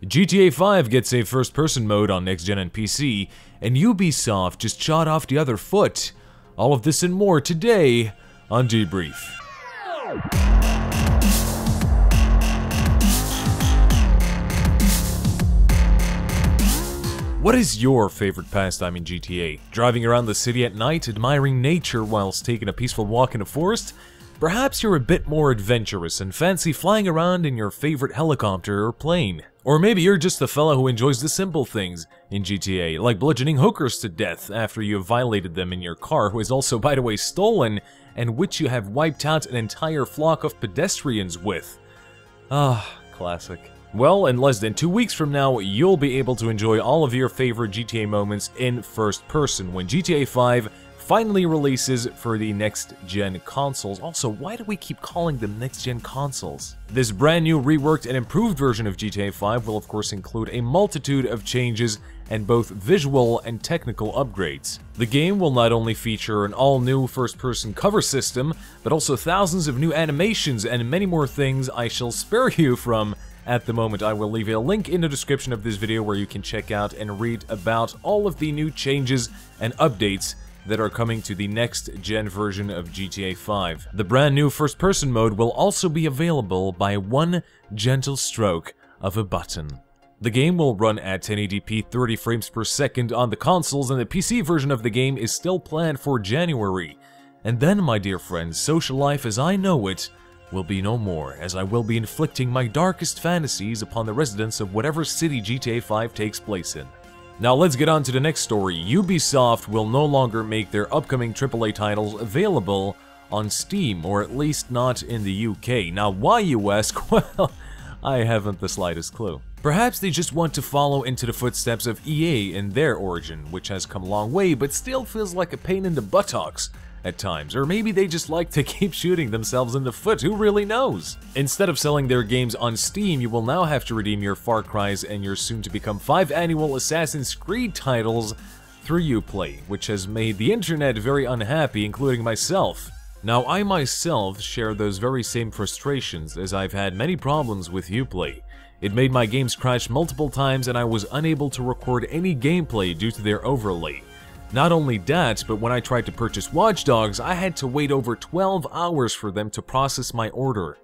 GTA 5 gets a first-person mode on next-gen and PC, and Ubisoft just shot off the other foot. All of this and more today on Debrief. What is your favorite pastime in GTA? Driving around the city at night, admiring nature whilst taking a peaceful walk in a forest? Perhaps you're a bit more adventurous and fancy flying around in your favorite helicopter or plane. Or maybe you're just the fella who enjoys the simple things in GTA, like bludgeoning hookers to death after you have violated them in your car, who is also, by the way, stolen, and which you have wiped out an entire flock of pedestrians with. Ah, classic. Well, in less than 2 weeks from now, you'll be able to enjoy all of your favorite GTA moments in first person when GTA 5 finally releases for the next-gen consoles. Also, why do we keep calling them next-gen consoles? This brand new, reworked, and improved version of GTA 5 will of course include a multitude of changes and both visual and technical upgrades. The game will not only feature an all-new first-person cover system, but also thousands of new animations and many more things I shall spare you from at the moment. I will leave a link in the description of this video where you can check out and read about all of the new changes and updates that are coming to the next-gen version of GTA 5. The brand new first-person mode will also be available by one gentle stroke of a button. The game will run at 1080p 30 frames per second on the consoles, and the PC version of the game is still planned for January. And then, my dear friends, social life as I know it will be no more, as I will be inflicting my darkest fantasies upon the residents of whatever city GTA 5 takes place in. Now let's get on to the next story. Ubisoft will no longer make their upcoming AAA titles available on Steam, or at least not in the UK. Now why, you ask? Well, I haven't the slightest clue. Perhaps they just want to follow into the footsteps of EA in their origin, which has come a long way but still feels like a pain in the buttocks at times. Or maybe they just like to keep shooting themselves in the foot, who really knows? Instead of selling their games on Steam, you will now have to redeem your Far Cry's and your soon-to-become 5 annual Assassin's Creed titles through Uplay, which has made the internet very unhappy, including myself. Now, I myself share those very same frustrations, as I've had many problems with Uplay. It made my games crash multiple times and I was unable to record any gameplay due to their overlay. Not only that, but when I tried to purchase Watch Dogs, I had to wait over 12 hours for them to process my order.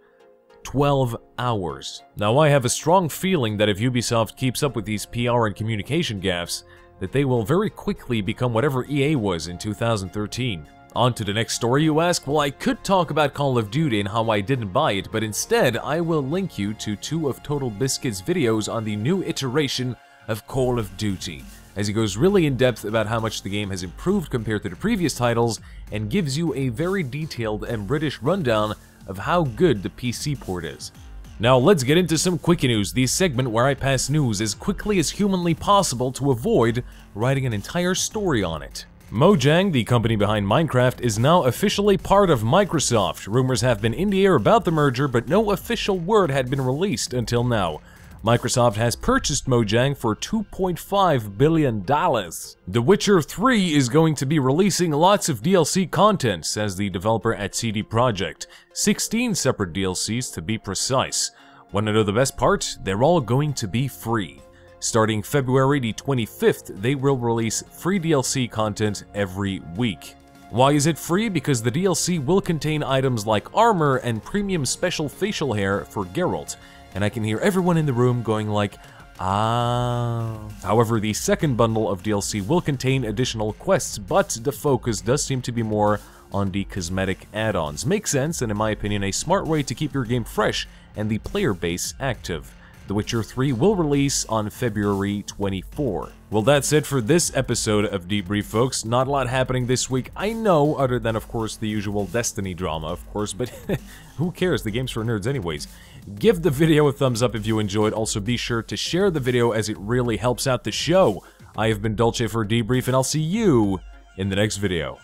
12 hours. Now I have a strong feeling that if Ubisoft keeps up with these PR and communication gaffes, that they will very quickly become whatever EA was in 2013. On to the next story, you ask? Well, I could talk about Call of Duty and how I didn't buy it, but instead I will link you to 2 of Total Biscuit's videos on the new iteration of Call of Duty, as he goes really in depth about how much the game has improved compared to the previous titles and gives you a very detailed and British rundown of how good the PC port is. Now let's get into some quick news, the segment where I pass news as quickly as humanly possible to avoid writing an entire story on it. Mojang, the company behind Minecraft, is now officially part of Microsoft. Rumors have been in the air about the merger, but no official word had been released until now. Microsoft has purchased Mojang for $2.5 billion. The Witcher 3 is going to be releasing lots of DLC content, says the developer at CD Projekt. 16 separate DLCs to be precise. Wanna know the best part? They're all going to be free. Starting February the 25th, they will release free DLC content every week. Why is it free? Because the DLC will contain items like armor and premium special facial hair for Geralt. And I can hear everyone in the room going like, ah. However, the second bundle of DLC will contain additional quests, but the focus does seem to be more on the cosmetic add-ons. Makes sense, and in my opinion, a smart way to keep your game fresh and the player base active. The Witcher 3 will release on February 24. Well, that's it for this episode of Debrief, folks. Not a lot happening this week, I know, other than, of course, the usual Destiny drama, of course, but who cares? The game's for nerds anyways. Give the video a thumbs up if you enjoyed. Also, be sure to share the video as it really helps out the show. I have been Dolce for Debrief, and I'll see you in the next video.